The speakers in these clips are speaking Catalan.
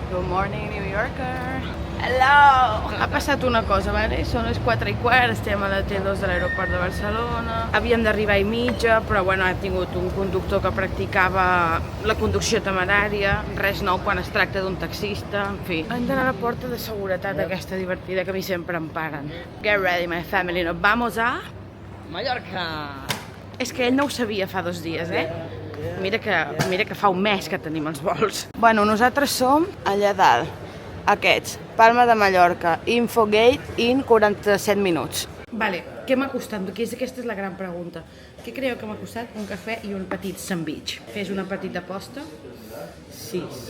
Good morning, New Yorker. Hello! Ha passat una cosa, vale? Són les 4:15, estem a la T2 de l'aeroport de Barcelona. Havíem d'arribar a mitja, però bueno, ha tingut un conductor que practicava la conducció temerària, res nou quan es tracta d'un taxista, en fi. Hem d'anar a la porta de seguretat aquesta divertida que a mi sempre em paren. Get ready, my family, nos vamos a... Mallorca! És que ell no ho sabia fa 2 dies, eh? Mira que fa un mes que tenim els vols. Bueno, nosaltres som allà dalt. Aquests, Palma de Mallorca, Infogate in 47 minuts. Vale, què m'ha costat? Aquesta és la gran pregunta. Què creieu que m'ha costat? Un cafè i un petit sandwich. Fes una petita aposta? 6.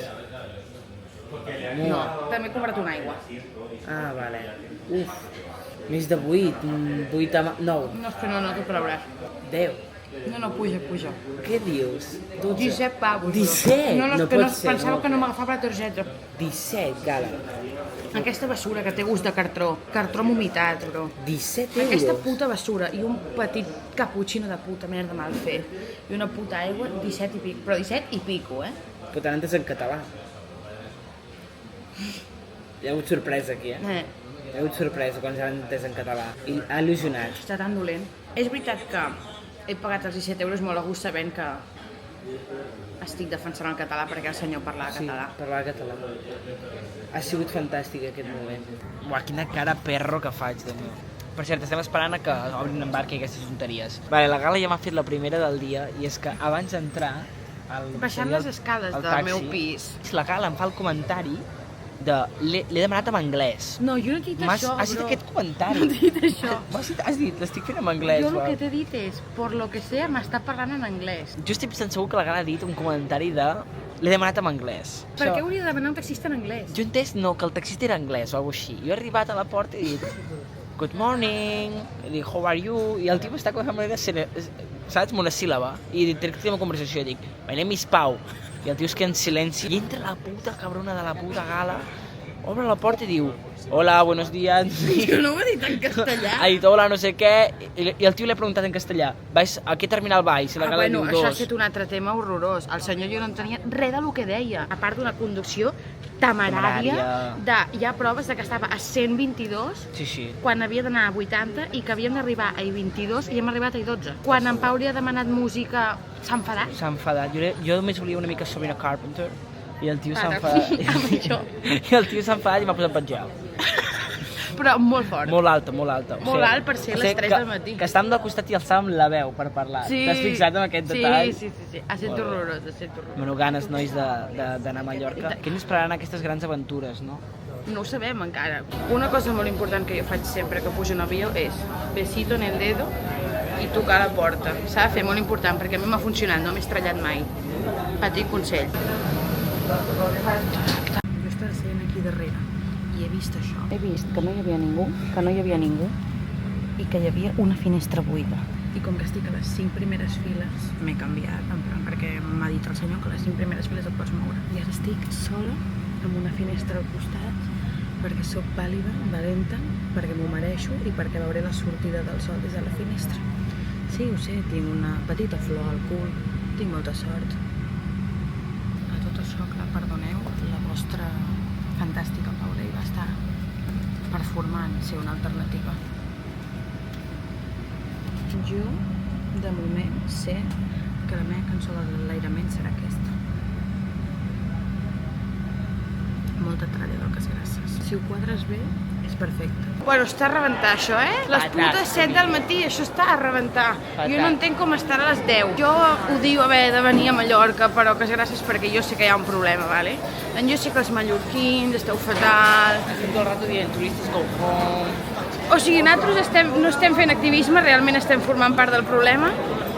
No, també he comprat una aigua. Ah, vale. Uf, més de 8, 8 a 9. No, és que no t'ho creuràs. 10. No, puja. Què dius? 12. 17 pavos. 17? No pot ser. Pensava que no m'agafava la targeta. 17, gala. Aquesta basura que té gust de cartró amb humitat, bro. 17 euros. Aquesta puta basura i un petit cappuccino de puta merda mal fet i una puta aigua, 17 i pico, però 17 i pico, eh? Però t'han entès en català. Hi ha hagut sorpresa aquí, eh? Hi ha hagut sorpresa quan s'han entès en català. I ha il·lusionat. Està tan dolent. És veritat que he pagat els 17 euros molt a gust sabent que estic defensant el català perquè el senyor parlava català. Sí, parlava català. Ha sigut fantàstic aquest moment. Uah, quina cara perro que faig, de meu. Per cert, estem esperant a que obrin en barca i aquestes tonteries. Vale, la Gala ja m'ha fet la primera del dia i és que abans d'entrar... Baixant les escales del meu pis. La Gala em fa el comentari de l'he demanat en anglès. No, jo no t'he dit això, bro. Has dit aquest comentari. No t'he dit això. Has dit, l'estic fent en anglès. Jo el que t'he dit és, por lo que sea, m'està parlant en anglès. Jo estic pensant segur que la Gala ha dit un comentari de l'he demanat en anglès. Per què hauria de demanar un taxista en anglès? Jo he entès, no, que el taxista era anglès o alguna cosa així. Jo he arribat a la porta i he dit, good morning, he dit, how are you? I el tio està com a manera, saps, monosíl·laba. I interactiu amb la conversació i dic, my name is Pau. I el tio es queda en silenci. I entra la puta cabrona de la puta Gala, obre la porta i diu, hola, buenos días. Jo no ho he dit en castellà. Ha dit, hola, no sé què, i el tio li ha preguntat en castellà, a què terminal vais? I la Gala bueno, diu, això ha 2. estat un altre tema horrorós. El senyor jo no entenia res del que deia, a part d'una conducció temerària. Hi ha proves de que estava a 122 Sí. quan havia d'anar a 80 i que havíem d'arribar a I22 i hem arribat a I12. Quan en Pau li ha demanat música, s'ha enfadat. S'ha enfadat. Jo només volia una mica Sabrina Carpenter i el tio s'ha enfadat. I el tio s'ha enfadat i m'ha posat petjal. Però molt fort. Molt alta. Molt alt per ser les 3 del matí. Que estàvem del costat i alçàvem la veu per parlar. T'has fixat en aquest detall? Sí. Ha estat horrorós, Bueno, ganes, nois, d'anar a Mallorca. Què ens esperaran aquestes grans aventures, no? No ho sabem encara. Una cosa molt important que jo faig sempre que pujo en avió és besito en el dedo i tocar la porta. S'ha de fer, molt important, perquè a mi m'ha funcionat, no m'he estrellat mai. Petit consell. Jo estava seient aquí darrere i he vist això. He vist que no hi havia ningú, i que hi havia una finestra buida. I com que estic a les 5 primeres files, m'he canviat, en plan, perquè m'ha dit el senyor que a les 5 primeres files et pots moure. I ara estic sola, amb una finestra al costat, perquè sóc pàl·lida, valenta, perquè m'ho mereixo i perquè veuré la sortida del sol des de la finestra. Sí, ho sé, tinc una petita flor al cul, tinc molta sort. A tot això, clar, perdoneu, la vostra fantàstica Paula hi va estar performant ser una alternativa. Jo, de moment, sé que la meva cançó de l'enlairament serà aquesta. Molta tralla d'oques grasses. Si ho quadres bé, és perfecte. Bueno, està a rebentar això, eh? Les putes 7 del matí, això està a rebentar. Jo no entenc com estarà a les 10. Jo odio haver de venir a Mallorca per oques grasses perquè jo sé que hi ha un problema, vale? Jo sé que els mallorquins esteu fatal. Estem tot el rato dient turistes go home. O sigui, nosaltres no estem fent activisme, realment estem formant part del problema,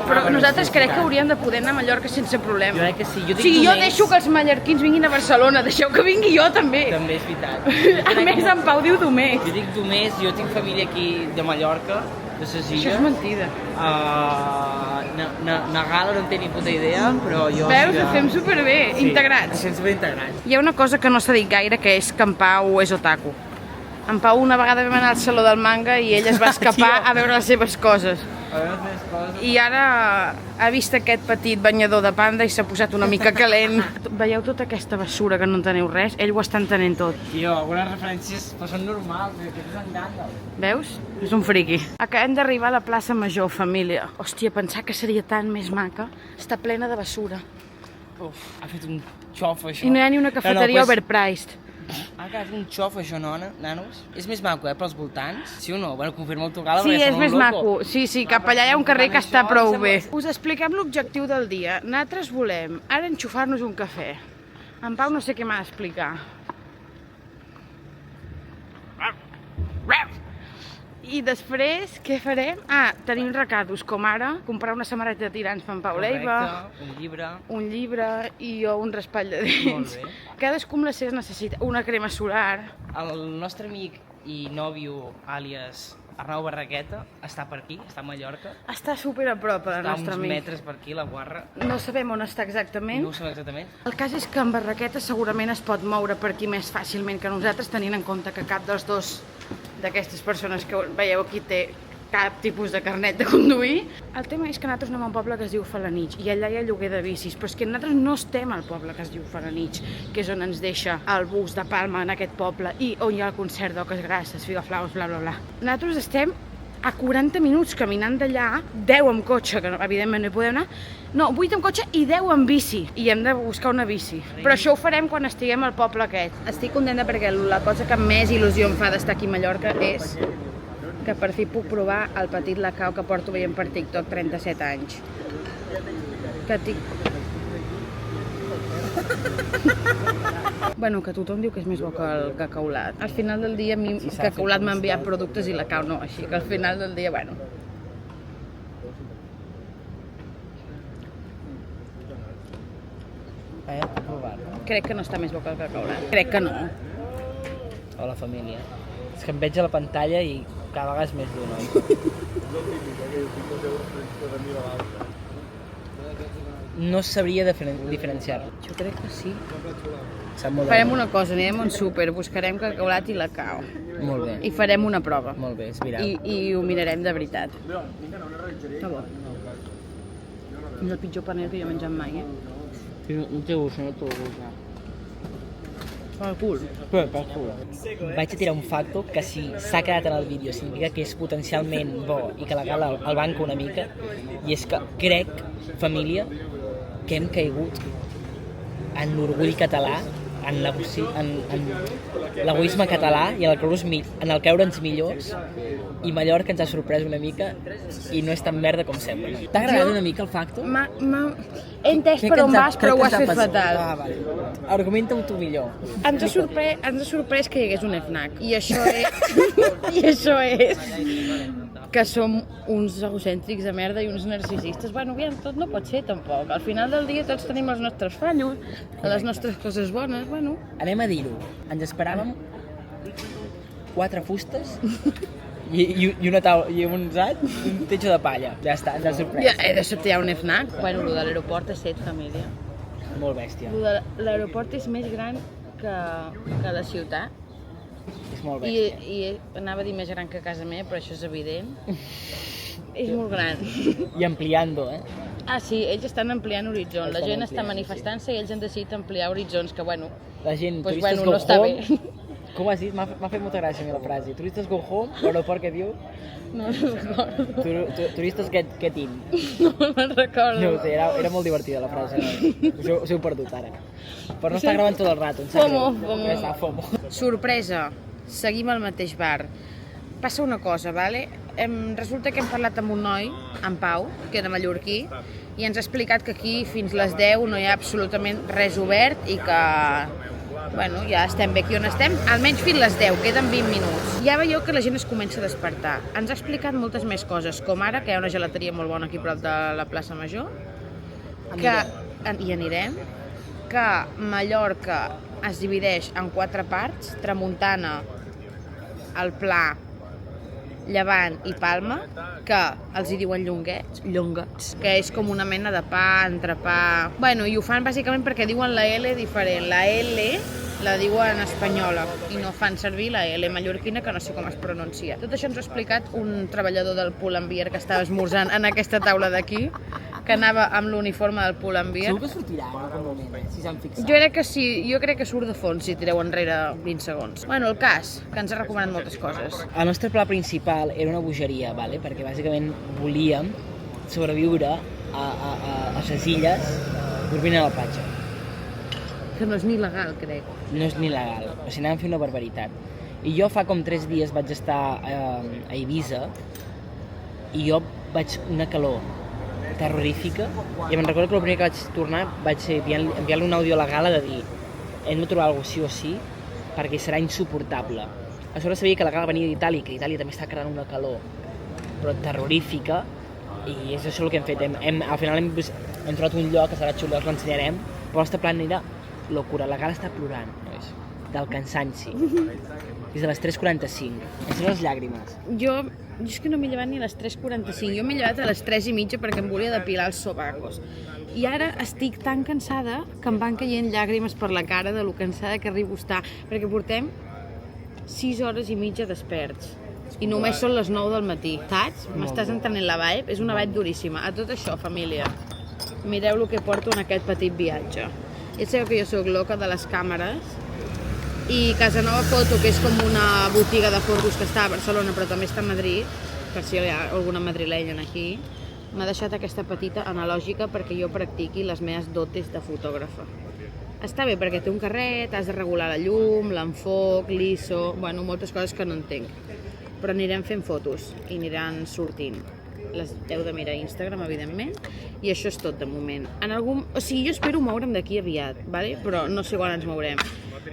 però nosaltres crec que hauríem de poder anar a Mallorca sense problema. Jo crec que sí. O sigui, jo deixo que els mallorquins vinguin a Barcelona, deixeu que vingui jo també. També és veritat. A més, en Pau diu Domés. Jo dic Domés, jo tinc família aquí de Mallorca, de ses illes. Això és mentida. Gala no en té ni puta idea, però jo... Veus, ho fem superbé, integrats. Estem superintegrats. Hi ha una cosa que no s'ha dit gaire, que és que en Pau és otaku. En Pau una vegada vam anar al Saló del Manga i ell es va escapar a veure les seves coses. I ara ha vist aquest petit banyador de panda i s'ha posat una mica calent. Veieu tota aquesta bessura que no enteneu res? Ell ho està entenent tot. Tio, algunes referències són normals, que és enganyal. Veus? És un friqui. Acabem d'arribar a la plaça Major, família. Hòstia, pensar que seria tan més maca. Està plena de bessura. Uf, ha fet un xof, això. I no hi ha ni una cafeteria overpriced. Ha quedat un xof, això, nanos? És més maco, pels voltants? Sí o no? Bueno, confirma-ho tu, Gala, Sí, perquè és són més un loco. maco. Sí, cap allà hi ha un carrer que està prou bé. Us expliquem l'objectiu del dia. Nosaltres volem ara enxufar-nos un cafè. En Pau no sé què m'ha d'explicar. I després, què farem? Tenim recados, com ara comprar una samarreta de tirants per en Pau Leiva. Correcte, un llibre i jo un raspall de dents. Molt bé. Cadascú amb les seves necessitats. Una crema solar. El nostre amic i nòvio, àlies Arnau Barraqueta, està per aquí, està a Mallorca. Està super a prop, el nostre amic. Està uns metres per aquí, la guarra. No sabem on està exactament. No ho sabem exactament. El cas és que en Barraqueta segurament es pot moure per aquí més fàcilment que nosaltres, tenint en compte que cap dels dos d'aquestes persones que veieu aquí té cap tipus de carnet de conduir. El tema és que nosaltres anem a un poble que es diu Felanitx i allà hi ha lloguer de bicis, però és que nosaltres no estem al poble que es diu Felanitx, que és on ens deixa el bus de Palma en aquest poble i on hi ha el concert d'Oques Grasses, Figaflaus, bla bla bla. Nosaltres estem a 40 minuts caminant d'allà, 10 amb cotxe, que evidentment no hi podem anar, no, 8 amb cotxe i 10 amb bici, i hem de buscar una bici. Però això ho farem quan estiguem al poble aquest. Estic contenta perquè la cosa que més il·lusió em fa d'estar aquí a Mallorca és que per fi puc provar el petit lacau que porto veient per TikTok 37 anys. Bueno, que tothom diu que és més bo que el cacaulat. Al final del dia, a mi el cacaulat m'ha enviat productes i lacau no, així que al final del dia, bueno. Puc provar-lo? Crec que no està més bo que el cacaulat. Crec que no. Hola, família. És que em veig a la pantalla i cada vegada és més dur, no? No sabria diferenciar-lo. Jo crec que sí. Sap molt Farem una cosa, anirem a un súper, buscarem cacaulat i lacau. Molt bé. I farem una prova. Molt bé, és viral. I ho mirarem de veritat. Està bo. És el pitjor panel que jo he menjat mai, No té gust, no té gust. Pel cul. Pel cul. Vaig a tirar un facto que si s'ha quedat en el vídeo significa que és potencialment bo i que la Gala el banca una mica, i és que crec, família, que hem caigut en l'orgull català, en l'egoisme català i en el creure'ns millors, i Mallorca ens ha sorprès una mica i no és tan merda com sembla. T'ha agradat una mica el facto? He entès per on vas, però ho has fet fatal. Vale. Argumenta-ho tu millor. Ens ha sorprès que hi hagués un FNAC, i això és que som uns egocèntrics de merda i uns narcisistes. Bueno, aviam, tot no pot ser tampoc. Al final del dia tots tenim els nostres fallos, les nostres coses bones, bueno. Anem a dir-ho. Ens esperàvem 4 fustes i una taula, i un techo de palla. Ja està, ens ha sorprès. De sobte hi ha un FNAC. Bueno, el de l'aeroport és set, família. Molt bèstia. L'aeroport és més gran que la ciutat. És molt bèstia. I anava a dir més gran que casa meva, però això és evident. És molt gran. I ampliant-ho, Sí, ells estan ampliant horitzons. La gent està manifestant-se i ells han decidit ampliar horitzons, que bueno... La gent, pues, turistes no go està home. bé. Com ho has dit? M'ha fet molta gràcia a mi la frase. Turistes go home, l'aeroport que diu? No recordo. Turistes get in. No me'n recordo. No ho sé, era molt divertida la frase. Us heu perdut ara. Però no està gravant tot el rato. FOMO. Sorpresa. Seguim al mateix bar. Passa una cosa, vale? Resulta que hem parlat amb un noi, en Pau, que era mallorquí, i ens ha explicat que aquí fins les 10 no hi ha absolutament res obert i que, bueno, ja estem bé aquí on estem, almenys fins les 10, queden 20 minuts. Ja veieu que la gent es comença a despertar. Ens ha explicat moltes més coses, com ara que hi ha una gelateria molt bona aquí prop de la plaça Major, i anirem, que Mallorca es divideix en 4 parts, Tramuntana, el Pla, Llevant i Palma, que els hi diuen llonguets, que és com una mena de pa, entrepà... Bueno, i ho fan bàsicament perquè diuen la L diferent. La L la diuen espanyola i no fan servir la L mallorquina, que no sé com es pronuncia. Tot això ens ho ha explicat un treballador del Pull&Bear que estava esmorzant en aquesta taula d'aquí, que anava amb l'uniforme del Pull&Bear. Segur que sortirà en algun moment, si s'han fixat. Jo crec que sí, jo crec que surt de fons si tireu enrere 20 segons. Bueno, el cas, que ens ha recomanat moltes coses. El nostre pla principal era una bogeria, vale? Perquè bàsicament volíem sobreviure a les illes dormint a la platja. Que no és ni legal, crec. No és ni legal, o sigui, anàvem a fer una barbaritat. I jo fa com 3 dies vaig estar a Eivissa i jo vaig una calor terrorífica i me'n recordo que el primer que vaig tornar vaig enviar-li un àudio a la Gala de dir hem de trobar alguna cosa sí o sí perquè serà insuportable. A sobre sabia que la Gala venia d'Itàlia, que Itàlia també està creant una calor però terrorífica i és això el que hem fet. Al final hem trobat un lloc que serà xulo, us l'ensenyarem, però el nostre plan era locura. La Gala està plorant, nois, del cansanci. Des de les 3:45. Em són les llàgrimes. Jo és que no m'he llevat ni a les 3:45. Jo m'he llevat a les 3:30 perquè em volia depilar els sobacos. I ara estic tan cansada que em van caient llàgrimes per la cara de lo cansada que arribo a estar. Perquè portem 6 hores i mitja desperts. I només són les 9 del matí. Saps? M'estàs entenent la vibe? És una vibe duríssima. A tot això, família, mireu el que porto en aquest petit viatge. Ja sabeu que jo soc loca de les càmeres i Casanova Foto, que és com una botiga de fotos que està a Barcelona però també està a Madrid, per si hi ha alguna madrilenya aquí, m'ha deixat aquesta petita analògica perquè jo practiqui les meves dotes de fotògrafa. Està bé perquè té un carret, has de regular la llum, l'enfoc, l'ISO, bueno, moltes coses que no entenc. Però anirem fent fotos i aniran sortint. Les heu de mirar a Instagram, evidentment, i això és tot de moment. O sigui, jo espero moure'm d'aquí aviat, vale? Però no sé quan ens mourem.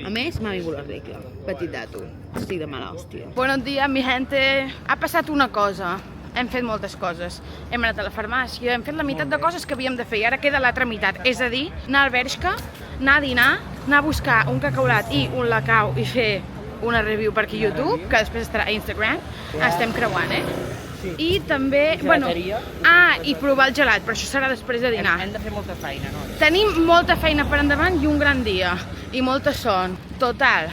A més, m'ha vingut la regla. Petit dato. Estic de mala hòstia. Buenos días, mi gente. Ha passat una cosa. Hem fet moltes coses. Hem anat a la farmàcia, hem fet la meitat de coses que havíem de fer i ara queda l'altra meitat. És a dir, anar al Bershka, anar a dinar, anar a buscar un cacaulat i un lacau i fer una review per aquí a YouTube, que després estarà a Instagram. Estem creuant, I també, i provar el gelat, però això serà després de dinar. Hem de fer molta feina, no? Tenim molta feina per endavant i un gran dia, i molta son. Total,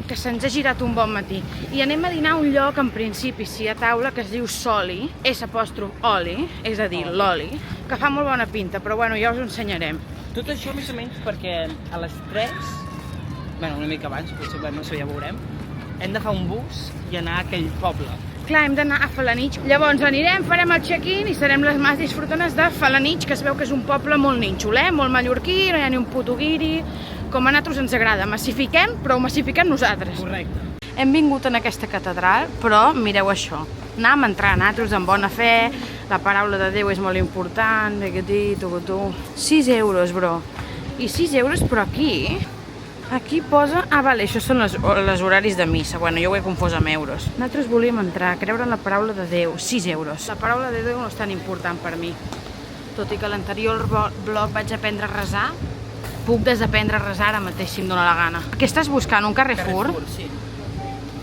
que se'ns ha girat un bon matí. I anem a dinar a un lloc, en principi, sí, a taula, que es diu Soli, S''oli, és a dir, l'oli, que fa molt bona pinta, però bueno, ja us ho ensenyarem. Tot això més o menys perquè a les 3, una mica abans, potser, no sé, ja veurem, hem de fer un bus i anar a aquell poble. Clar, hem d'anar a Felanitx. Llavors anirem, farem el check-in i serem les més disfrutones de Felanitx, que es veu que és un poble molt nínxol, molt mallorquí, no hi ha ni un puto guiri, com a nosaltres ens agrada. Massifiquem, però ho massifiquem nosaltres. Correcte. Hem vingut en aquesta catedral, però mireu això. Anàvem a entrar nosaltres amb bona fe, la paraula de Déu és molt important, 6 euros, bro. I 6 euros, però aquí posa... vale, això són els horaris de missa. Bueno, jo ho he confós amb euros. Nosaltres volíem entrar, creure en la paraula de Déu, 6 euros. La paraula de Déu no és tan important per mi. Tot i que a l'anterior blog vaig aprendre a resar, puc desaprendre a resar ara mateix si em dóna la gana. Què estàs buscant? Un Carrefour? Sí.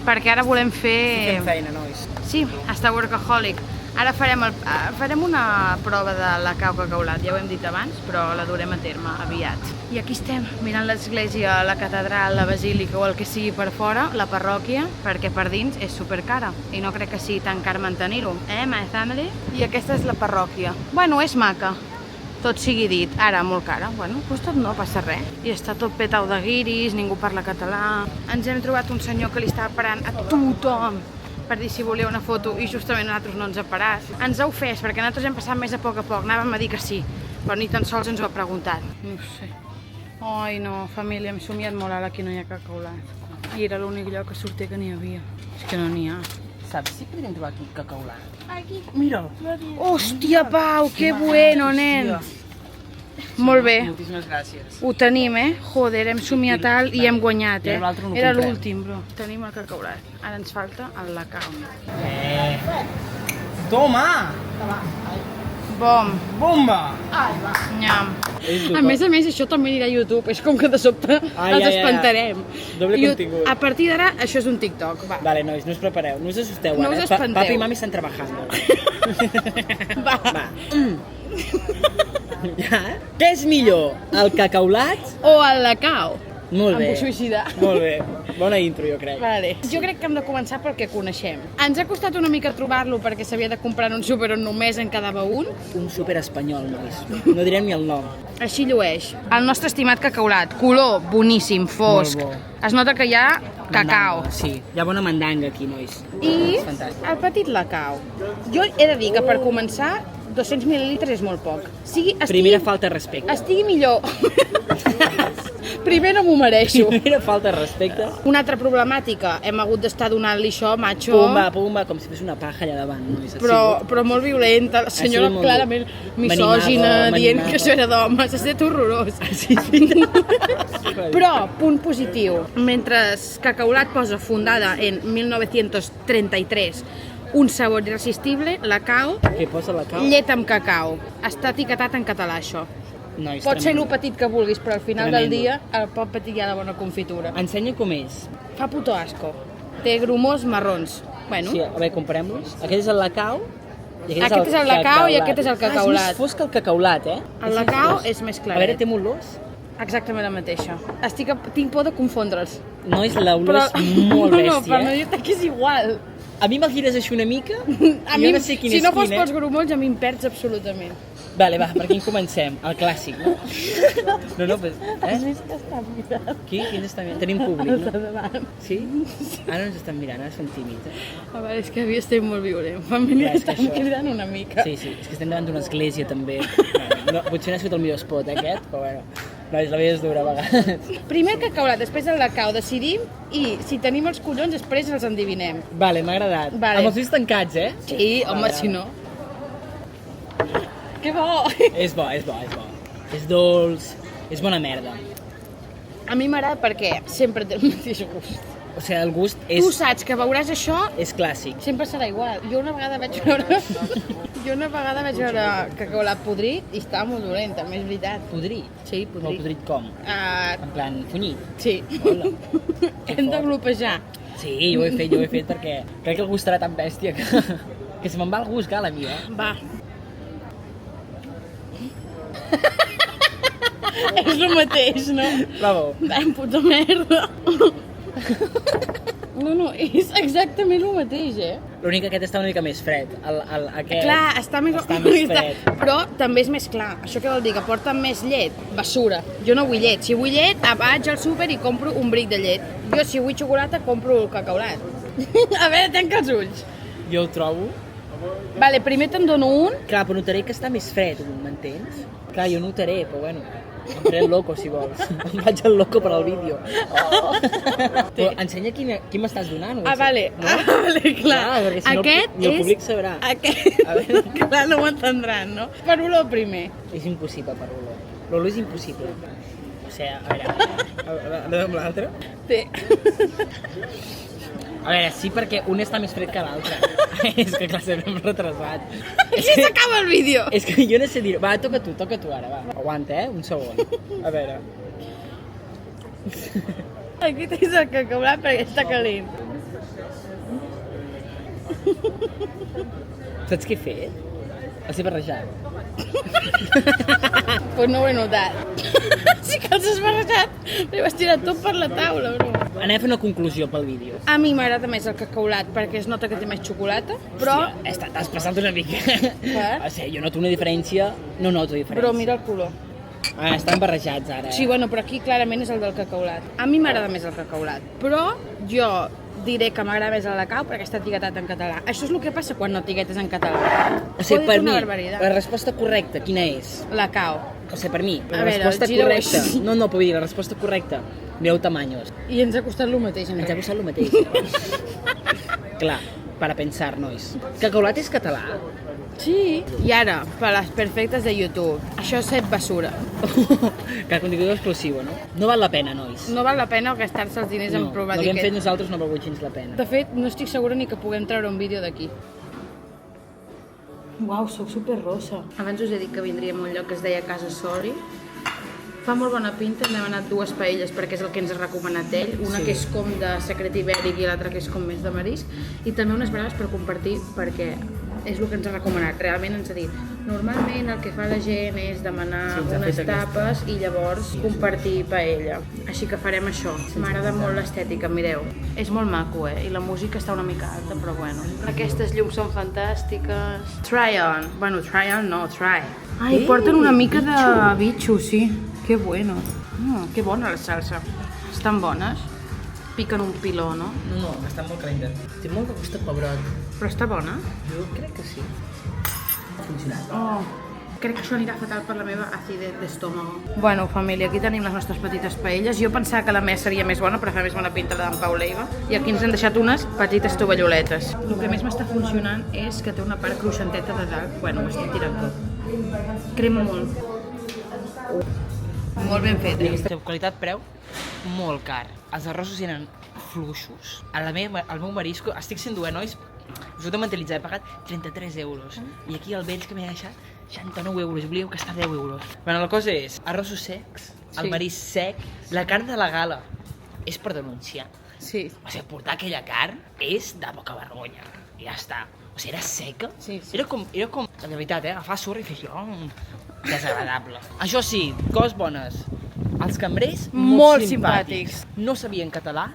Perquè ara volem fer... Fem feina, nois. Sí, està workaholic. Ara farem una prova de la cacaulat, ja ho hem dit abans, però la durem a terme aviat. I aquí estem, mirant l'església, la catedral, la basílica o el que sigui per fora, la parròquia, perquè per dins és supercara i no crec que sigui tan car mantenir-ho. My family? I aquesta és la parròquia. Bueno, és maca, tot sigui dit. Ara, molt cara. Bueno, doncs tot no passa res. I està tot petau de guiris, ningú parla català. Ens hem trobat un senyor que li estava parant a tothom per dir si volia una foto i justament a nosaltres no ens ha parat. Ens ha ofès perquè nosaltres hem passat més a poc, anàvem a dir que sí, però ni tan sols ens ho ha preguntat. No sé. Ai no, família, hem somiat molt ara que no hi ha cacaulat. I era l'únic lloc que sortia que n'hi havia. És que no n'hi ha. Saps si podríem trobar aquí cacaulat? Aquí. Mira. Hòstia, Pau, que bueno, nen. Molt bé. Moltíssimes gràcies. Ho tenim, Joder, hem somiat alt i hem guanyat, Era l'últim, bro. Tenim el cacaulat. Ara ens falta el lacau. Toma! Bom. Bomba! Nyam. A més, això també anirà a YouTube. És com que de sobte els espantarem. Doble contingut. A partir d'ara, això és un TikTok. Vale, nois, no us prepareu. No us assusteu ara. No us espanteu. Papi i mami estan trabajando. Va. Ja? Què és millor, el cacaulat o el lacau? Molt bé. Em vull suïcidar. Molt bé. Bona intro, jo crec. Vale. Jo crec que hem de començar pel que coneixem. Ens ha costat una mica trobar-lo perquè s'havia de comprar en un súper on només en quedava un. Un súper espanyol, nois. No direm ni el nom. Així llueix. El nostre estimat cacaulat. Color boníssim, fosc. Molt bo. Es nota que hi ha cacao. Mandanga, sí, hi ha bona mandanga aquí, nois. I Fantàstic. el petit lacau. Jo he de dir que per començar 200 mil·lilitres és molt poc. Primera falta de respecte. Estigui millor. Primer no m'ho mereixo. Primera falta de respecte. Una altra problemàtica, hem hagut d'estar donant-li això, macho. Pumba, com si fes una paja allà davant. Nois. Però molt violenta, la senyora clarament misògina, dient que això era d'homes, ha estat horrorós. Sí. Però, punt positiu, mentre Cacaulat posa fundada en 1933 un sabor irresistible, la cau, Què posa la cau? llet amb cacau. Està etiquetat en català, això. Nois, Pot ser tremendo. el petit que vulguis, però al final Tremendo. del dia el pot petit hi ha de bona confitura. Ensenya com és. Fa puto asco. Té grumós marrons. Bueno, Sí, a veure, comparem-los. Aquest és el lacau. I Aquest és el lacau i aquest és el cacaulat. és més fosc que el cacaulat, eh? el lacau és més A claret. veure, té molt olors. Exactament la mateixa. Tinc por de confondre'ls. Nois, l'olor és molt bèstia, No, per no eh? dir-te que és igual. A mi me'l gires així una mica A i mi, jo no sé quin si és no fos quin, pels grumolls, a mi em perds absolutament. Vale, va, per quin comencem? El clàssic, no? No, pues, Has vist que està mirant? Qui ens està mirant? Tenim públic, Els de no? davant. Sí? Ara ens estan mirant, ara són tímids. A veure, és que avui estem molt violent. Família, Ja, és que estan això- cridant una mica. Sí, és que estem davant d'una església, també. No, potser no ha sigut el millor spot, aquest, però bueno. Nois, la vida és dura, a vegades. Primer el cacaulat, després el lacau. Decidim i si tenim els collons, després els endevinem. Vale, m'ha agradat. Vale. Amb els ulls tancats, eh? Sí, home, Vale, si no. Que bo! És bo. És dolç, és bona merda. A mi m'agrada perquè sempre té el mateix gust. O sigui, el gust és, Tu saps que veuràs això, és clàssic. sempre serà igual. Jo una vegada vaig veure cacaulat podrit i estava molt dolent, també és veritat. Podrit? Sí, No, podrit. podrit com? En plan, funyit. Sí. Hola. Hem de glopejar. Sí, jo ho he fet perquè crec que el gust serà tan bèstia que se me'n va el gust, cal, a mi, eh? Va. És el mateix, no? Bravo. Puta merda. No, és exactament el mateix, eh? L'únic que aquest està una mica més fred. Aquest Clar, està més fred. però també és més clar. Això què vol dir? Que porta més llet? Basura. Jo no vull llet. Si vull llet, vaig al súper i compro un bric de llet. Jo, si vull xocolata, compro el cacaulat. A veure, tanca els ulls. Jo ho trobo. Vale, primer te'n dono un. Clar, però notaré que està més fred, m'entens? Clar, jo notaré, però bueno. Em faré el loco, si vols. Em faig el loco per al vídeo. Oh. Però ensenya quin m'estàs donant. Vale. No? Vale, clar. Clar, perquè si no, Aquest ni el públic sabrà. Aquest... A veure. Clar, no ho entendran, no? Per olor primer. És impossible per l'olor. L'olor és impossible. O sigui, a veure amb l'altre? Té. A veure, sí, perquè un està més fred que l'altre. És que clar, sempre hem retrasat. Així s'acaba el vídeo. És que jo no sé dir-ho. Va, toca tu ara, va. Aguanta, un segon. A veure. Aquest és el cacaulat perquè està calent. Saps què he fet? Els he barrejat. Pues no ho he notat. Sí que els has barrejat. Li vas tirar tot per la taula, bro. Anem a fer una conclusió pel vídeo. A mi m'agrada més el cacaulat perquè es nota que té més xocolata, però... Hòstia, t'has passat una mica. Per? O sigui, jo noto una diferència, no noto diferència. Però mira el color. Ah, estan barrejats ara, eh? Sí, bueno, però aquí clarament és el del cacaulat. A mi m'agrada més el cacaulat, però jo diré que m'agrada més el lacau perquè està etiquetat en català. Això és el que passa quan no etiquetes en català. O sigui, per mi, barbaritat. la resposta correcta, quina és? Lacau. O sigui, per mi, A la veure, resposta gira-ho correcta... així. No, però vull dir, la resposta correcta, mireu tamaños. I ens ha costat el mateix, en Ens ha realitat. costat el mateix. Clar, para pensar, nois. Cacaulat és català? Sí. I ara, per les perfectes de YouTube. Això és set basura. Que contingut exclusiu, no? No val la pena, nois. No val la pena gastar-se els diners en provar el que hem aquest. fet nosaltres no ha valgut gens la pena. De fet, no estic segura ni que puguem treure un vídeo d'aquí. Uau, sóc superrosa. Abans us he dit que vindríem a un lloc que es deia Casa Soli. Fa molt bona pinta, n'hem anat dues paelles perquè és el que ens ha recomanat ell. Una Sí. que és com de secret ibèric i l'altra que és com més de marisc. I també unes braves per compartir perquè és el que ens ha recomanat. Realment ens ha dit, normalment el que fa la gent és demanar unes tapes i llavors compartir paella. Així que farem això. M'agrada molt l'estètica, mireu. És molt maco, I la música està una mica alta, però bueno. Aquestes llums són fantàstiques. Try on. Bueno, try on no, try. Ai, porten una mica de bitxo, sí. Que bueno. Que bona la salsa. Estan bones. Piquen un piló, no? No, està molt calenta. Té molt de gust de pebrot. Però està bona? Jo crec que sí. Ha funcionat. Crec que això anirà fatal per la meva acidez d'estómago. Bueno, família, aquí tenim les nostres petites paelles. Jo pensava que la meva seria més bona, però fa més bona pinta la d'en Pau Leiva. I aquí ens han deixat unes petites tovalloletes. El que més m'està funcionant és que té una part cruixenteta de dalt. Bueno, m'estic tirant tot. Crema molt. Molt ben fet. Qualitat-preu, molt car. Els arrossos eren fluixos. Al meu marisco, estic sent duent, nois? Us heu de mentalitzar, he pagat 33 euros. I aquí el vells que m'he deixat 69 euros. Volíeu que està 10 euros. Bueno, la cosa és, arrossos secs, el marisc sec, la carn de la gala. És per denunciar. Sí. O sigui, portar aquella carn és de poca vergonya. I ja està. O sigui, era seca. Sí. Era com, de veritat, agafar sorra i fer això. Desagradable. Això sí, coses bones. Els cambrers, molt simpàtics. No sabien català,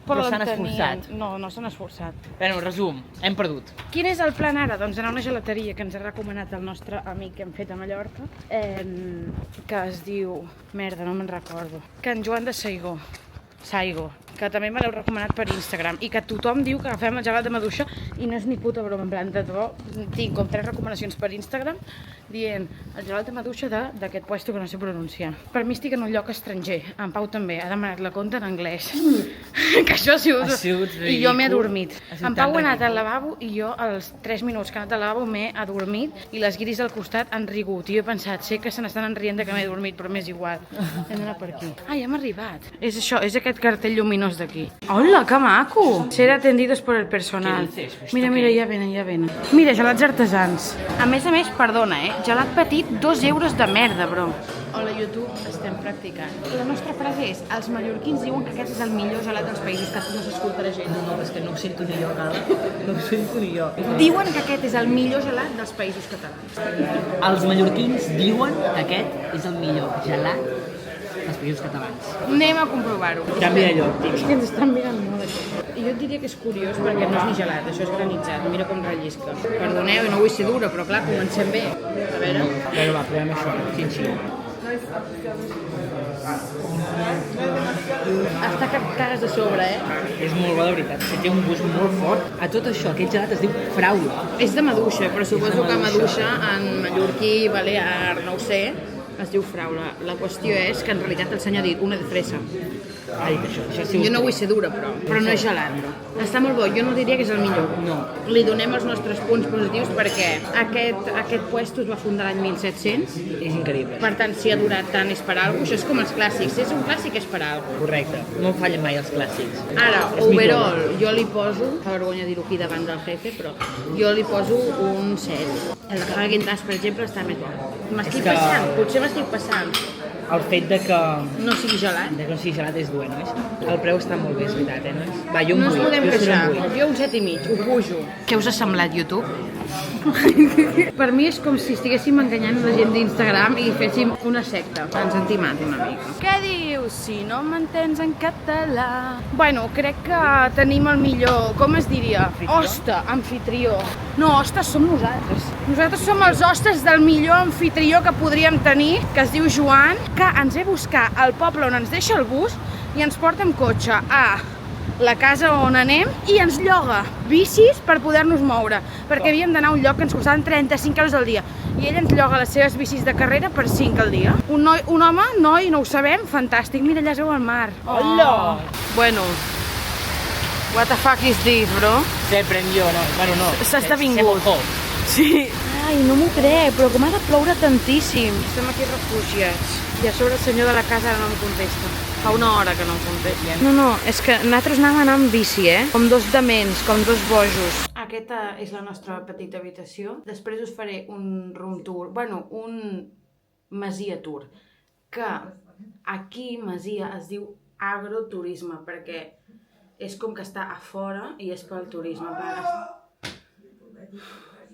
però s'han esforçat. No s'han esforçat. Bueno, resum, hem perdut. Quin és el plan ara? Doncs anar a una gelateria que ens ha recomanat el nostre amic que hem fet a Mallorca, que es diu... Merda, no me'n recordo. Que en Joan de Saigo, que també me l'heu recomanat per Instagram i que tothom diu que agafem el gelat de maduixa i no és ni puta broma, en plan de debò, tinc com 3 recomanacions per Instagram dient el gelat de maduixa d'aquest puesto que no sé pronunciar. Per mi estic en un lloc estranger, en Pau també, ha demanat la compta en anglès. Que això ha sigut ridícul. I jo m'he adormit. En Pau ha anat al lavabo i jo als 3 minuts que ha anat al lavabo m'he adormit i les guiris al costat han rigut i jo he pensat, sé que se n'estan enrient de que m'he adormit, però m'és igual. Hem d'anar per aquí. Ai, hem arribat. És això, és aquest cartell lluminós d'aquí. Hola, que maco! Ser atendidos por el personal. Mira, ja venen. Mira, gelats artesans. A més, perdona, gelat petit, 2 euros de merda, bro. Hola, YouTube, estem practicant. La nostra frase és, els mallorquins diuen que aquest és el millor gelat dels països que no s'escoltarà gent. No, és que no ho sento ni jo, no ho sento ni jo. Diuen que aquest és el millor gelat dels països catalans. Els mallorquins diuen que aquest és el millor gelat dels països catalans. Anem a comprovar-ho. Canvia allò, tio. És que ens estan mirant molt això. I jo et diria que és curiós perquè no és ni gelat, això és granitzat. Mira com rellisca. Perdoneu, no vull ser dura, però clar, comencem bé. A veure. Però va, provem això. Xin. Està que cagues de sobre, És molt bo, de veritat. Té un gust molt fort. A tot això, aquest gelat es diu fraula. És de maduixa, però suposo que maduixa en mallorquí, balear, no ho sé, es diu fraula. La qüestió és que en realitat el senyor ha dit una de fresa. Ha dit això sí. Jo no vull ser dura, però no és gelat. Està molt bo, jo no diria que és el millor. No. Li donem els nostres punts positius perquè aquest puesto es va fundar l'any 1700. És increïble. Per tant, si ha durat tant és per alguna cosa. Això és com els clàssics. Si és un clàssic és per alguna cosa. Correcte. No fallen mai els clàssics. Ara, overall, jo li poso, fa vergonya dir-ho aquí davant del jefe, però jo li poso un 7. El de Häagen-Dazs, per exemple, està més bo. M'estic passant, potser m'estic passant. El fet de que no sigui gelat. De que no sigui gelat és dur, nois? El preu està molt bé, és veritat, nois? Va, jo un 8. No ens podem queixar. Jo un 7,5, ho pujo. Què us ha semblat, YouTube? Per mi és com si estiguéssim enganyant la gent d'Instagram i féssim una secta. Ens han timat una mica. Què dius si no m'entens en català? Bueno, crec que tenim el millor, com es diria? Hoste, anfitrió. No, hostes som nosaltres. Nosaltres som els hostes del millor anfitrió que podríem tenir, que es diu Joan, que ens ve a buscar al poble on ens deixa el bus i ens porta amb cotxe a la casa on anem i ens lloga bicis per poder-nos moure, perquè havíem d'anar a un lloc que ens costaven 35 euros al dia i ell ens lloga les seves bicis de carrera per 5 al dia. Un home, no ho sabem, fantàstic, mira, allà es veu el mar. Hola! Bueno, what the fuck is this, bro? Sempre jo, no, bueno, no. S'ha esdevingut. Sí. Ai, no m'ho crec, però com ha de ploure tantíssim. Estem aquí refugiats. I a sobre el senyor de la casa ara no em contesta. Fa una hora que no em contesta. No, és que nosaltres anàvem amb bici, com 2 dements, com 2 bojos. Aquesta és la nostra petita habitació. Després us faré un room tour, bueno, un masia tour, que aquí masia es diu agroturisme, perquè és com que està a fora i és pel turisme.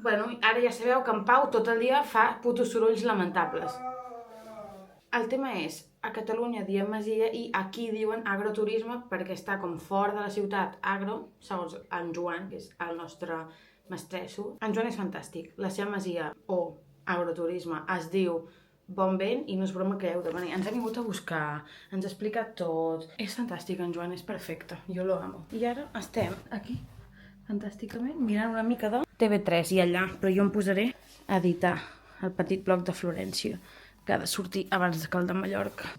Bueno, ara ja sabeu que en Pau tot el dia fa putos sorolls lamentables. El tema és, a Catalunya diem masia i aquí diuen agroturisme perquè està com fora de la ciutat. Agro, segons en Joan, que és el nostre mestresso. En Joan és fantàstic. La seva masia o agroturisme es diu Bon Vent i no és broma que heu de venir. Ens ha vingut a buscar, ens ha explicat tot. És fantàstic, en Joan és perfecte. Jo lo amo. I ara estem aquí, fantàsticament, mirant una mica de TV3 i allà, però jo em posaré a editar el petit blog de Florència, que ha de sortir abans que el de Mallorca.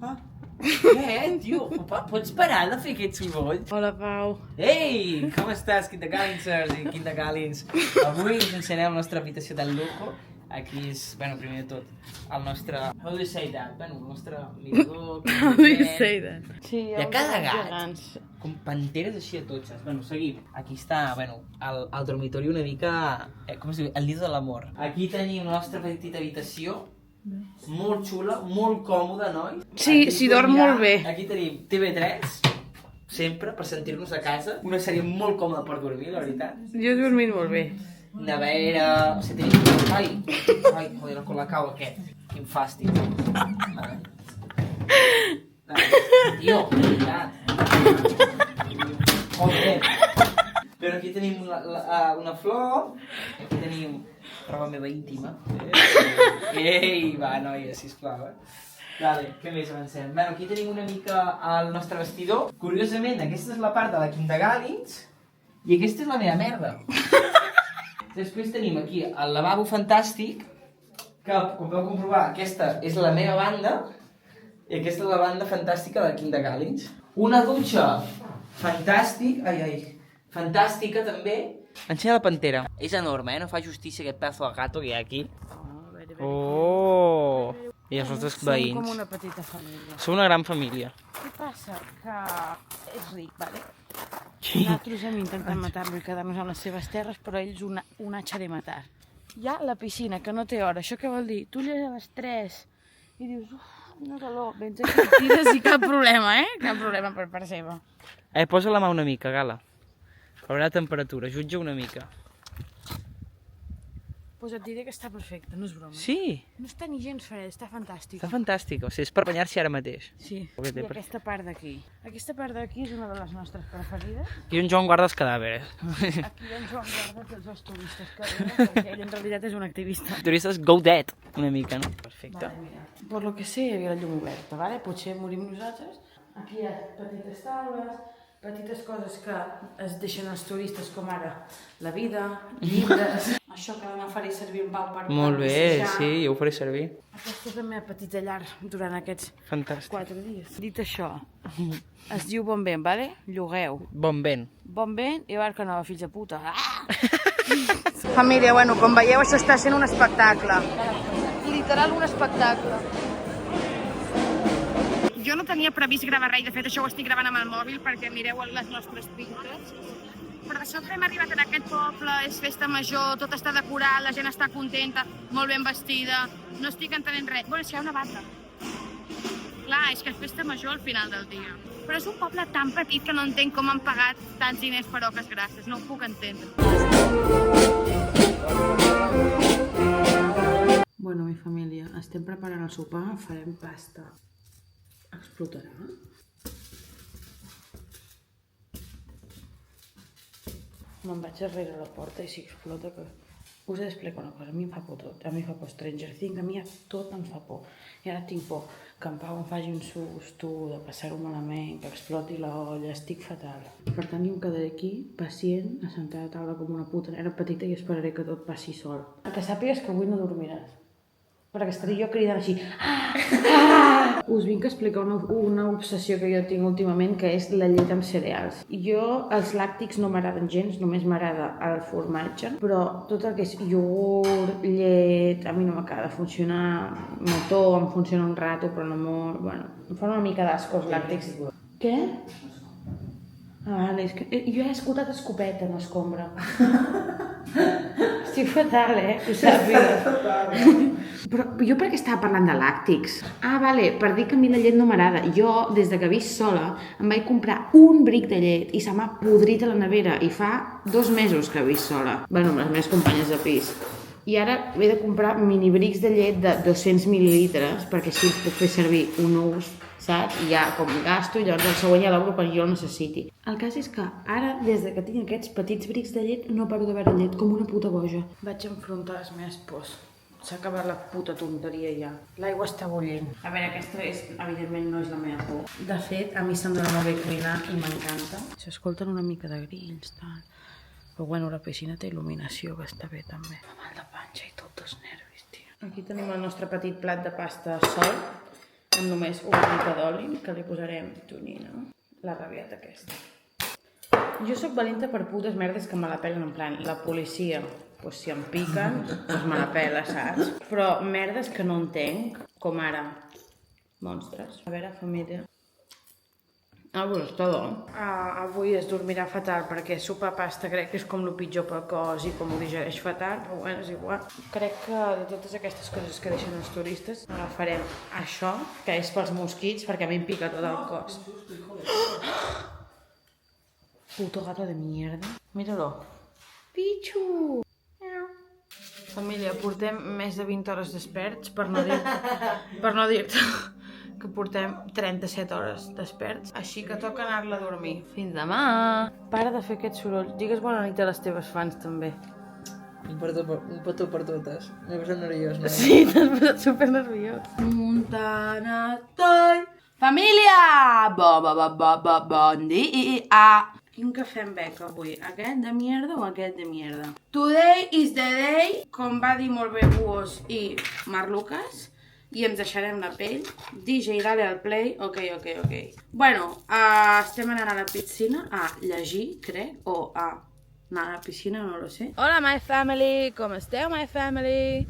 Ah. Què, tio? Pots parar de fer aquest soroll? Hola, Pau. Ei, com estàs, Quintagalinsers i Quintagallins? Avui ens ensenyem la nostra habitació del lujo. Aquí és, bueno, primer de tot, el nostre... How do you say that? Bueno, el nostre mirador... How do you say that? Sí, hi ha cada gat, com panteres així a totxes. Bueno, seguim. Aquí està, bueno, el dormitori una mica... com es diu? El nido de l'amor. Aquí tenim la nostra petita habitació, molt xula, molt còmoda, noi? Sí, s'hi dorm molt bé. Aquí tenim TV3, sempre, per sentir-nos a casa. Una sèrie molt còmoda per dormir, la veritat. Jo he dormit molt bé. Nevera... O sigui, tenim... Ai, joder, el colacau aquest. Quin fàstic. Tio, de veritat. Joder. Però aquí tenim una flor. Aquí tenim roba meva íntima. Ei, va, noia, sisplau, Vale, què més avancem? Bueno, aquí tenim una mica el nostre vestidor. Curiosament, aquesta és la part de la Quintagallins i aquesta és la meva merda. Després tenim aquí el lavabo fantàstic, que, com podeu comprovar, aquesta és la meva banda i aquesta és la banda fantàstica de Quintagallins. Una dutxa fantàstica també. Ensenya la pantera. És enorme, no fa justícia aquest pedazo de gato que hi ha aquí. Oh! I els nostres veïns. Som com una petita família. Som una gran família. Què passa? Que és ric, vale? Nosaltres hem intentat matar-lo i quedar-nos amb les seves terres, però ells un hacha de matar. Hi ha la piscina, que no té hora. Això què vol dir? Tu lleges a les 3 i dius, quina calor, vens aquí, tires i cap problema, Cap problema per part seva. Posa la mà una mica, Gala. Haurà temperatura, jutja una mica. Pues et diré que està perfecte, no és broma. Sí? No està ni gens fred, està fantàstic. Està fantàstic, o sigui, és per banyar-s'hi ara mateix. Sí, i aquesta part d'aquí. Aquesta part d'aquí és una de les nostres preferides. Aquí en Joan guarda els cadàvers. Aquí en Joan guarda tots els turistes que venen, perquè ell en realitat és un activista. Turistes go dead, una mica, no? Perfecte. Vale, mira. Per lo que sé, hi havia la llum oberta, vale? Potser morim nosaltres. Aquí hi ha petites taules, petites coses que es deixen els turistes, com ara la vida, llibres... Això que demà faré servir en Pau per molt bé, sí, jo ho faré servir. Aquesta és la meva petita llar durant aquests 4 dies. Dit això, es diu Bon Vent, vale? Llogueu. Bon Vent. Bon Vent i Barca Nova, fills de puta. Família, bueno, com veieu, això està sent un espectacle. Literal, un espectacle. Jo no tenia previst gravar res, de fet això ho estic gravant amb el mòbil perquè mireu les nostres pintes. Però de sobte hem arribat a aquest poble, és festa major, tot està decorat, la gent està contenta, molt ben vestida, no estic entenent res. Bueno, si hi ha una banda. Clar, és que és festa major al final del dia. Però és un poble tan petit que no entenc com han pagat tants diners per oques grasses, no ho puc entendre. Bueno, mi família, estem preparant el sopar, farem pasta. Explotarà? Me'n vaig darrere la porta i si explota que... Us he d'explicar una cosa, a mi em fa por tot. A mi em fa por Stranger Things, a mi tot em fa por. I ara tinc por que en Pau em faci un susto, de passar-ho malament, que exploti l'olla, estic fatal. Per tant, jo em quedaré aquí, pacient, assentada a taula com una puta nena petita i esperaré que tot passi sol. El que sàpigues que avui no dormiràs. Perquè estaré jo cridant així. Us vinc a explicar una obsessió que jo tinc últimament, que és la llet amb cereals. Jo, els làctics no m'agraden gens, només m'agrada el formatge, però tot el que és iogurt, llet, a mi no m'acaba de funcionar. Mató, em funciona un rato, però no molt... Bueno, em fan una mica d'asco els làctics. Què? Ah, vale, és que... Jo he escoltat escopeta, no escombra. Estic fatal, ho sàpigues. Però jo per què estava parlant de làctics? Ah, vale, per dir que a mi la llet no m'agrada. Jo, des de que visc sola, em vaig comprar un bric de llet i se m'ha podrit a la nevera i fa 2 mesos que visc sola. Bueno, amb les meves companyes de pis. I ara he de comprar minibrics de llet de 200 mil·lilitres perquè així els puc fer servir un ús, saps? I ja com gasto i llavors el següent ja l'obro perquè jo el necessiti. El cas és que ara, des de que tinc aquests petits brics de llet, no paro de beure llet com una puta boja. Vaig enfrontar les meves pors. S'ha acabat la puta tonteria ja. L'aigua està bullint. A veure, aquesta evidentment no és la meva por. De fet, a mi se'm dona molt bé cuinar i m'encanta. S'escolten una mica de grills, tal. Però bueno, la piscina té il·luminació, que està bé també. Fa mal de panxa i tot els nervis, tio. Aquí tenim el nostre petit plat de pasta sol, amb només una mica d'oli, que li posarem tonyina. La rabiata aquesta. Jo sóc valenta per putes merdes que me la pelen, en plan, la policia, doncs si em piquen, doncs me la pela, saps? Però merdes que no entenc, com ara monstres. A veure, família. Ah, pues està bo. Avui es dormirà fatal perquè sopar pasta crec que és com el pitjor pel cos i com ho digereix fatal, però bueno, és igual. Crec que de totes aquestes coses que deixen els turistes agafarem això, que és pels mosquits, perquè a mi em pica tot el cos. Puto gato de mierda. Míralo. Pichu! Família, portem més de 20 hores desperts, per no dir-te que portem 37 hores desperts, així que toca anar-la a dormir. Fins demà! Para de fer aquest soroll. Digues bona nit a les teves fans, també. Un petó per totes. M'he posat nerviós, no? Sí, t'has posat supernerviós. Montana Toy! Família! Bon dia! Quin cafè em bec avui? Aquest de mierda o aquest de mierda? Today is the day, com va dir molt bé Buos i Marc Lucas, i ens deixarem la pell. DJ, dale al play. Ok. Bueno, estem anant a la piscina a llegir, crec, o a anar a la piscina, no lo sé. Hola, my family! Com esteu, my family?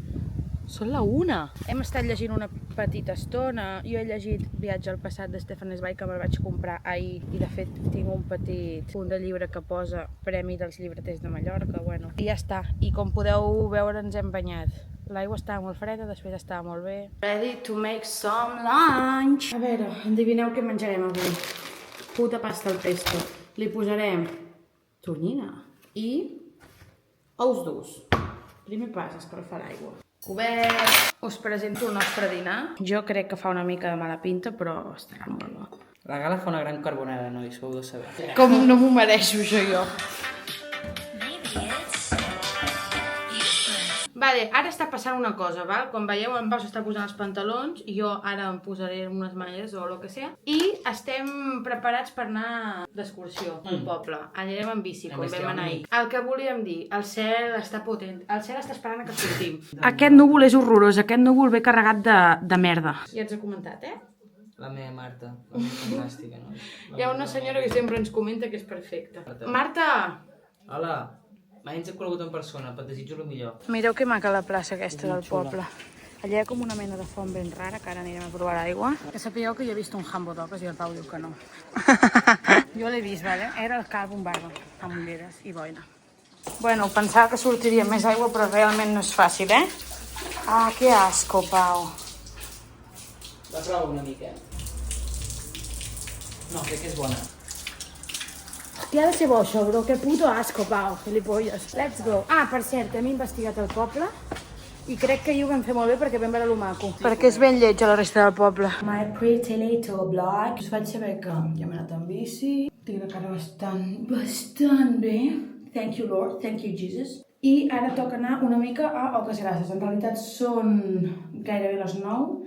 Són la 1. Hem estat llegint una petita estona. Jo he llegit Viatge al passat de Stefan Zweig, que me'l vaig comprar ahir, i de fet tinc un petit punt de llibre que posa Premi dels Llibreters de Mallorca. Bueno, i ja està. I com podeu veure, ens hem banyat. L'aigua estava molt freda, després estava molt bé. Ready to make some lunch! A veure, endevineu què menjarem avui. Puta pasta al pesto. Li posarem tonyina i ous durs. Primer pas, escalfar l'aigua. Cobert! Us presento el nostre dinar. Jo crec que fa una mica de mala pinta, però estarà molt bo. La Gala fa una gran carbonara, nois, ho heu de saber. Com no m'ho mereixo això jo. Vale, ara està passant una cosa, val? Com veieu, en Pau s'està posant els pantalons i jo ara em posaré unes malles o el que sea. I estem preparats per anar d'excursió al poble. Anirem en bici, com vam anar ahir. El que volíem dir, el cel està potent. El cel està esperant que sortim. Aquest núvol és horrorós, aquest núvol ve carregat de merda. Ja ets he comentat, La meva Marta, la meva fantàstica, no? Hi ha una senyora que sempre ens comenta que és perfecta. Marta! Hola! Mai ens hem conegut en persona, però et desitjo el millor. Mireu que maca la plaça aquesta del poble. Allà hi ha com una mena de font ben rara, que ara anirem a provar l'aigua. Que sapigueu que jo he vist un Hambo Dogs i el Pau diu que no. Jo l'he vist, vale? Era el Cal Bombarda, amb ulleres i boina. Bueno, pensava que sortiria més aigua, però realment no és fàcil, eh? Ah, que asco, Pau. La provo una mica. No, crec que és bona. I ha de ser bo això, bro. Que puto asco, Pau. Filipolles. Let's go. Ah, per cert, hem investigat el poble i crec que ahir ho vam fer molt bé perquè vam veure lo maco. Perquè és ben lleig a la resta del poble. My pretty little black. Us vaig saber que ja m'he anat amb bici. Tinc la cara bastant bé. Thank you, Lord. Thank you, Jesus. I ara toca anar una mica a Oques Grasses. En realitat són gairebé les 9.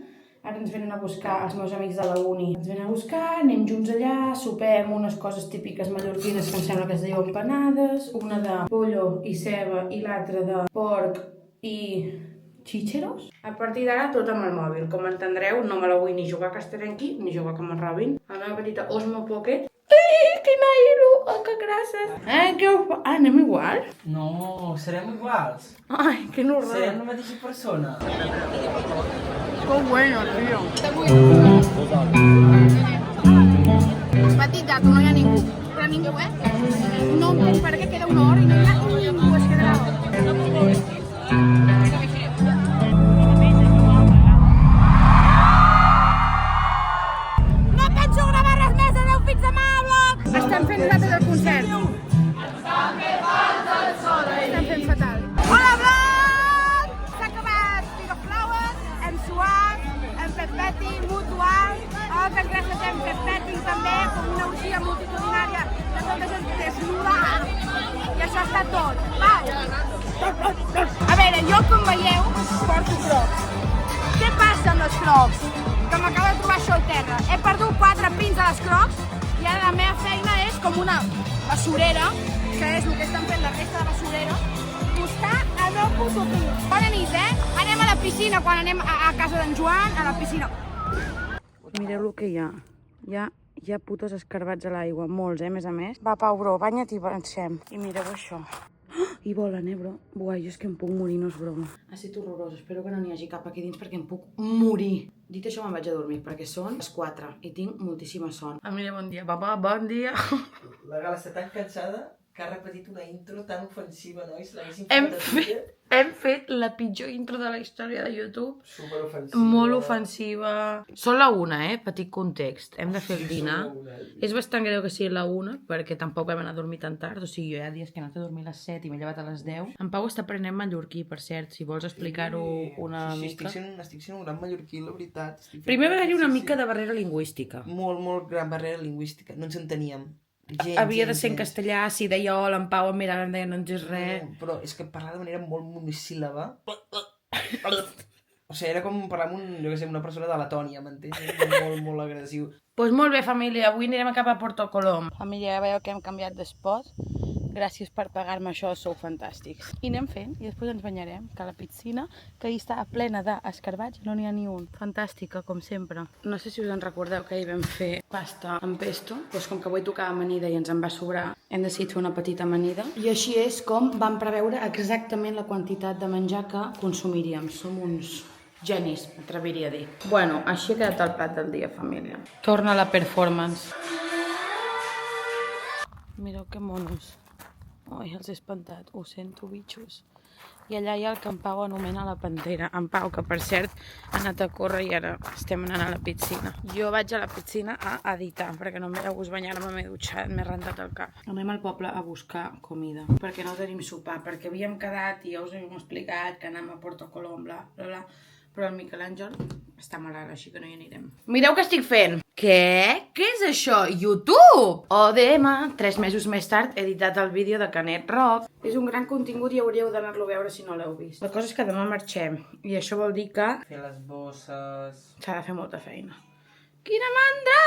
Ara ens venen a buscar els meus amics de la uni. Ens venen a buscar, anem junts allà, sopem unes coses típiques mallorquines que em sembla que es diuen empanades, una de pollo i ceba i l'altra de porc i xíxeros. A partir d'ara tot amb el mòbil. Com entendreu, no me la vull ni jugar a Castellanqui ni jugar com el Robin. La meva petita Osmo Pocket. Ai, quina ilo! Oh, que gràcies! Què ho fa? Ah, anem igual? No, serem iguals. Ai, quin horror. Serem la mateixa persona. Que bueno, tio. Petit dato, no hi ha ningú. Però ningú, No entenc per què queda una hora i no hi ha ningú. Es queda No penso gravar res més, adeu, fins demà, vlog! Estem fent nosaltres el concert. Estem fent fatal. Hola, vlog! S'ha acabat Big of Flowers, hem suat, hem fet petting mutual, altres gràcies hem fet petting també, com una orgia multitudinària de tota gent desnuda. I això ha estat tot. Val? A veure, jo com veieu porto crocs. Què passa amb les crocs? Que m'acabo de trobar això al terra. He perdut 4 pins a les crocs i ara la meva feina és com una basurera, que és el que estan fent la resta de basurera, buscar el meu puto pin. Bona nit, Anem a la piscina quan anem a casa d'en Joan, a la piscina. Mireu el que hi ha. Hi ha putos escarbats a l'aigua, molts, a més. Va, Pau, bro, banya't i avancem. I mireu això. I volen, bro? Buah, jo és que em puc morir, no és broma. Ha estat horrorós, espero que no n'hi hagi cap aquí dins perquè em puc morir. Dit això, me'n vaig a dormir perquè són les 4 i tinc moltíssima son. Amelia, bon dia. Papa, bon dia. La Gala està tan cansada que ha repetit una intro tan ofensiva, no? I se l'haguessin fet a Twitter. Hem fet la pitjor intro de la història de YouTube. Superofensiva. Molt ofensiva. Són la 1, petit context. Hem de fer el dinar. És bastant greu que sigui la 1, perquè tampoc vam anar a dormir tan tard. O sigui, jo hi ha dies que he anat a dormir a les 7 i m'he llevat a les 10. En Pau està aprenent mallorquí, per cert, si vols explicar-ho una mica. Estic sent un gran mallorquí, la veritat. Primer va haver-hi una mica de barrera lingüística. Molt gran barrera lingüística. No ens enteníem. Havia de ser en castellà, si deia hola, en Pau em mirava i em deia no ens és res. Però és que parlava de manera molt monosíl·laba. O sigui, era com parlar amb una persona de Letònia, m'entens? Molt agressiu. Doncs molt bé, família, avui anirem cap a Porto Colom. Família, ja veieu que hem canviat d'espot. Gràcies per pagar-me això, sou fantàstics. I anem fent, i després ens banyarem, que a la piscina, que ahir estava plena d'escarbats i no n'hi ha ni un. Fantàstica, com sempre. No sé si us en recordeu que ahir vam fer pasta amb pesto, doncs com que avui tocava amanida i ens en va sobrar, hem decidit fer una petita amanida. I així és com vam preveure exactament la quantitat de menjar que consumiríem. Som uns genis, m'atreviria a dir. Bueno, així ha quedat el plat del dia, família. Torna la performance. Mireu que monos. Ai, els he espantat, ho sento, bitxos. I allà hi ha el que en Pau anomena la pantera. En Pau, que per cert ha anat a córrer i ara estem anant a la piscina. Jo vaig a la piscina a editar, perquè no m'he gust banyar-me, m'he dutxat, m'he rentat el cap. Anem al poble a buscar comida, perquè no tenim sopar, perquè havíem quedat i ja us havíem explicat que anem a Porto Colom, bla, bla, bla. Però el Miquel Àngel està malalt, així que no hi anirem. Mireu què estic fent! Què? Què és això? YouTube! ODM, 3 mesos més tard, he editat el vídeo de Canet Rock. És un gran contingut i hauríeu d'anar-lo a veure si no l'heu vist. La cosa és que demà marxem, i això vol dir que Fer les bosses... s'ha de fer molta feina. Quina mandra!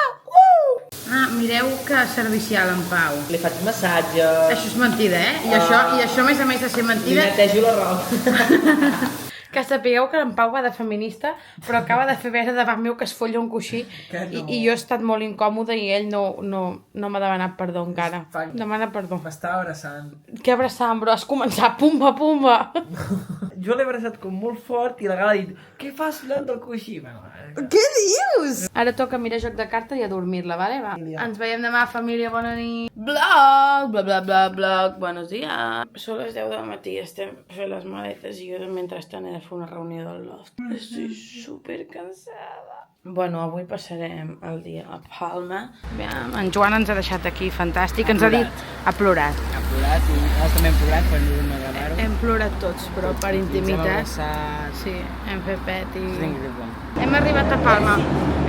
Mireu que servicial en Pau. Li faig massatge... Això és mentida, I això a més de ser mentida... Li netejo la roba. Que sapigueu que en Pau va de feminista, però acaba de fer veure davant meu que es folla un coixí i jo he estat molt incòmoda i ell no m'ha demanat perdó encara. Demana perdó. M'estava abraçant. Què abraçant, bro? Has començat pumba, pumba. Jo l'he abraçat com molt fort i la Gala ha dit què fas filant del coixí? Què dius? Ara toca mirar joc de carta i a dormir-la, vale? Va. Ens veiem demà, família, bona nit. Blog, bla bla bla, blog, buenos días. Són les 10 del matí, estem fent les maletes i jo mentrestant he de fer una reunió del loft. Estic super cansada. Bueno, avui passarem el dia a Palma. En Joan ens ha deixat aquí, fantàstic. Ens ha dit... Ha plorat. Ha plorat i nosaltres també hem plorat quan hem de gravar-ho. Hem plorat tots, però per intimitat. Sí, hem fet pet i... Hem arribat a Palma.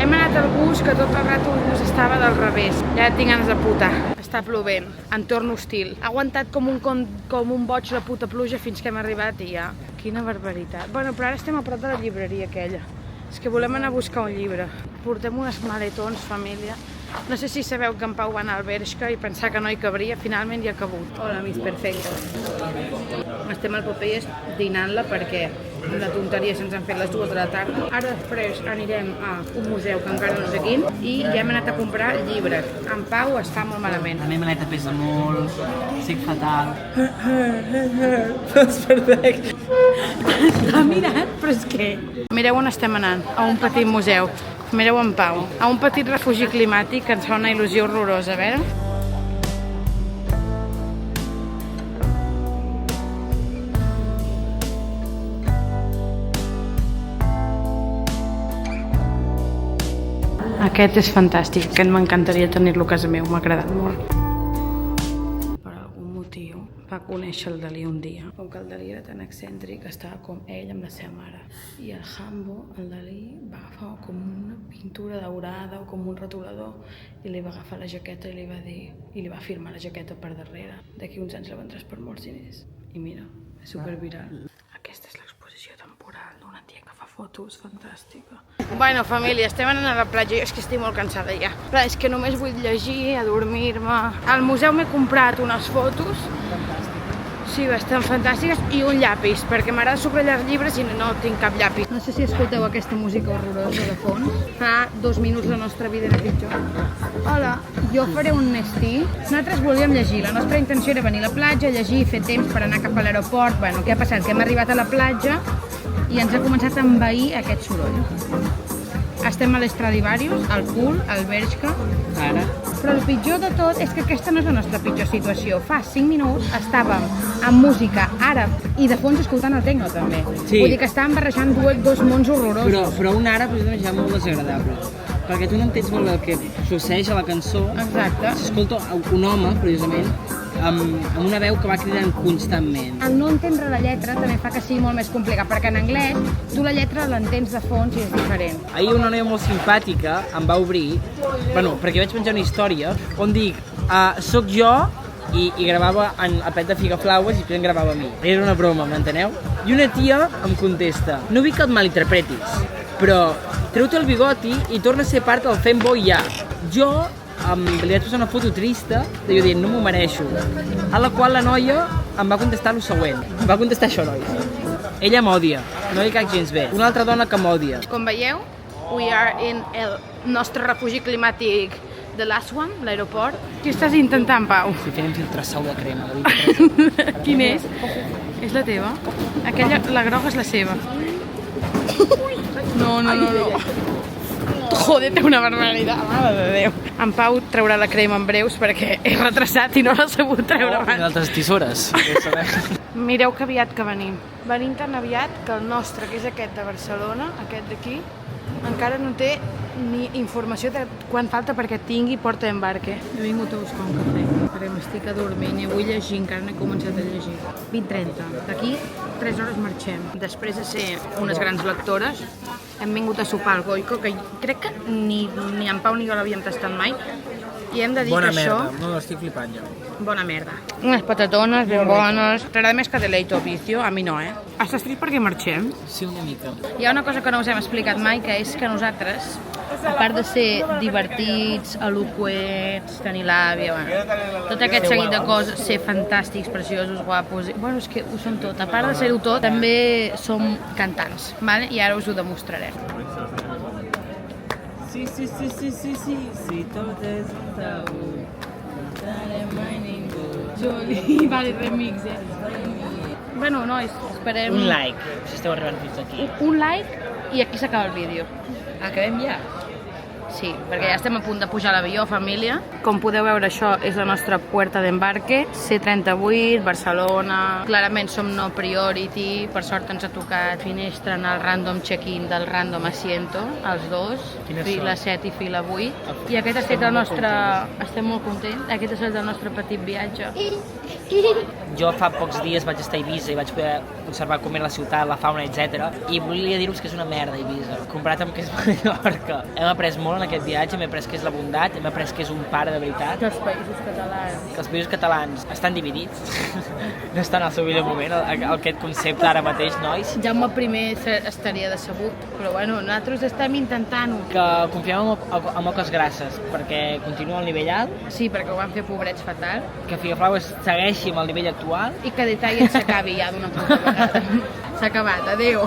Hem anat al bus, que tot el rato el bus estava del revés. Ja tinc ganes de putar. Està plovent, entorn hostil. Ha aguantat com un boig la puta pluja fins que hem arribat i ja... Quina barbaritat. Bueno, però ara estem a prop de la llibreria aquella. És que volem anar a buscar un llibre. Portem unes maletons, família. No sé si sabeu que en Pau va anar al Bershka i pensar que no hi cabria, finalment hi ha cabut. Hola, Miss Perfecta. Estem al Popeyes dinant-la perquè la tonteria se'ns han fet les 2 de la tarda. Ara després anirem a un museu que encara no sé quin i ja hem anat a comprar llibres. En Pau està molt malament. La meva maleta pesa molt, estic fatal. És perfecte. Està mirant, però és que... Mireu on estem anant, a un petit museu. Mireu en Pau, a un petit refugi climàtic que ens fa una il·lusió horrorosa, a veure? Aquest és fantàstic, aquest m'encantaria tenir-lo a casa meu, m'ha agradat molt. Per algun motiu va conèixer el Dalí un dia. Com que el Dalí era tan excèntric, estava com ell amb la seva mare. I el Jambo, el Dalí, va agafar com una pintura daurada o com un retolador i li va agafar la jaqueta i li va dir, i li va firmar la jaqueta per darrere. D'aquí uns anys la vendràs per molts diners. I mira, és superviral. Aquesta és l'exposició temporal d'una tia que fa fotos fantàstica. Bueno, família, estem anant a la platja. Jo és que estic molt cansada ja. Però és que només vull llegir, adormir-me. Al museu m'he comprat unes fotos. Sí, bastant fantàstiques. I un llapis, perquè m'agrada subratllar llibres i no tinc cap llapis. No sé si escolteu aquesta música horrorosa de fons. Fa 2 minuts la nostra vida era pitjor. Hola, jo faré un mestí. Nosaltres volíem llegir. La nostra intenció era venir a la platja, llegir, fer temps per anar cap a l'aeroport. Bueno, què ha passat? Que hem arribat a la platja i ens ha començat a envair aquest soroll. Estem a l'Estradivarius, al pool, al Bershka. Ara. Però el pitjor de tot és que aquesta no és la nostra pitjor situació. Fa 5 minuts estàvem amb música àrab i de fons escoltant el tecno també. Sí. Vull dir que estàvem barrejant dos mons horrorosos. Però un àrab és ja molt desagradable. Perquè tu no entens molt el que succeeix a la cançó. Exacte. S'escolta un home, precisament, amb una veu que va cridant constantment. El no entendre la lletra també fa que sigui molt més complicat, perquè en anglès tu la lletra l'entens de fons i és diferent. Ahir una noia molt simpàtica em va obrir, perquè vaig penjar una història on dic, soc jo, i gravava a pet de Figaflaues i després em gravava a mi. Era una broma, m'enteneu? I una tia em contesta, no vull que et malinterpretis, però treu-te el bigoti i torna a ser part del fem bo i ja. Jo li vaig posar una foto trista, de jo dient, no m'ho mereixo. A la qual la noia em va contestar el següent. Va contestar això, nois. Ella m'odia, no li caic gens bé. Una altra dona que m'odia. Com veieu, we are in el nostre refugi climàtic de l'Aswan, l'aeroport. Què estàs intentant, Pau? Estic fent infiltració de crema. Quin és? És la teva? Aquella, la groga és la seva. No. Joder, té una barbaritat, mare de Déu. En Pau traurà la crema en breus perquè és retrasat i no l'ha sabut treure abans. D'altres tisores. Mireu que aviat que venim. Venim tan aviat que el nostre, que és aquest de Barcelona, aquest d'aquí, encara no té ni informació de quan falta perquè tingui porta d'embarque. He vingut a buscar un cafè, perquè m'estic adormint i vull llegir, encara no he començat a llegir. 20:30. D'aquí 3 hores marxem. Després de ser unes grans lectores, hem vingut a sopar al Goico, que crec que ni en Pau ni jo l'havíem tastat mai, i hem de dir que això... Bona merda, no, estic flipant jo. Bona merda. Unes patatones ben bones. T'agrada més que Deleito o Vicio? A mi no, eh? Estàs trist perquè marxem? Sí, una mica. Hi ha una cosa que no us hem explicat mai, que és que nosaltres, a part de ser divertits, eloqüents, tenir l'àvia, tot aquest seguit de coses, ser fantàstics, preciosos, guapos... Bueno, és que ho som tot. A part de ser-ho tot, també som cantants, vale? I ara us ho demostrarem. Sí, tot és un tabú. Vale, remix, Bueno, nois, esperem... Un like, si esteu arribant fins aquí. Un like i aquí s'acaba el vídeo. Acabem ja? Sí, perquè ja estem a punt de pujar a l'avió, família. Com podeu veure, això és la nostra puerta d'embarque, C38, Barcelona. Clarament som no priority, per sort ens ha tocat finestra en el random check-in del random asiento, els dos, fila 7 i fila 8. I aquest ha estat el nostre... Estem molt contents, aquest ha estat el nostre petit viatge. Jo fa pocs dies vaig estar a Eivissa i vaig poder observar com era la ciutat, la fauna, etc. I volia dir-vos que és una merda, Eivissa, comparat amb que és Mallorca. Hem après molt en aquest viatge, hem après que és la bondat, hem après que és un pare de veritat. Que els països catalans. Que els països catalans estan dividits, no estan al seu millor moment, aquest concepte ara mateix, nois. Jaume I estaria decebut, però bueno, nosaltres estem intentant-ho. Que confiem en Moques Grasses, perquè continua al nivell alt. Sí, perquè ho van fer pobrets fatal. Que Figaflaues segueixi amb el nivell actual. I que Detalle s'acabi ja d'una puta vegada. S'ha acabat, adeu.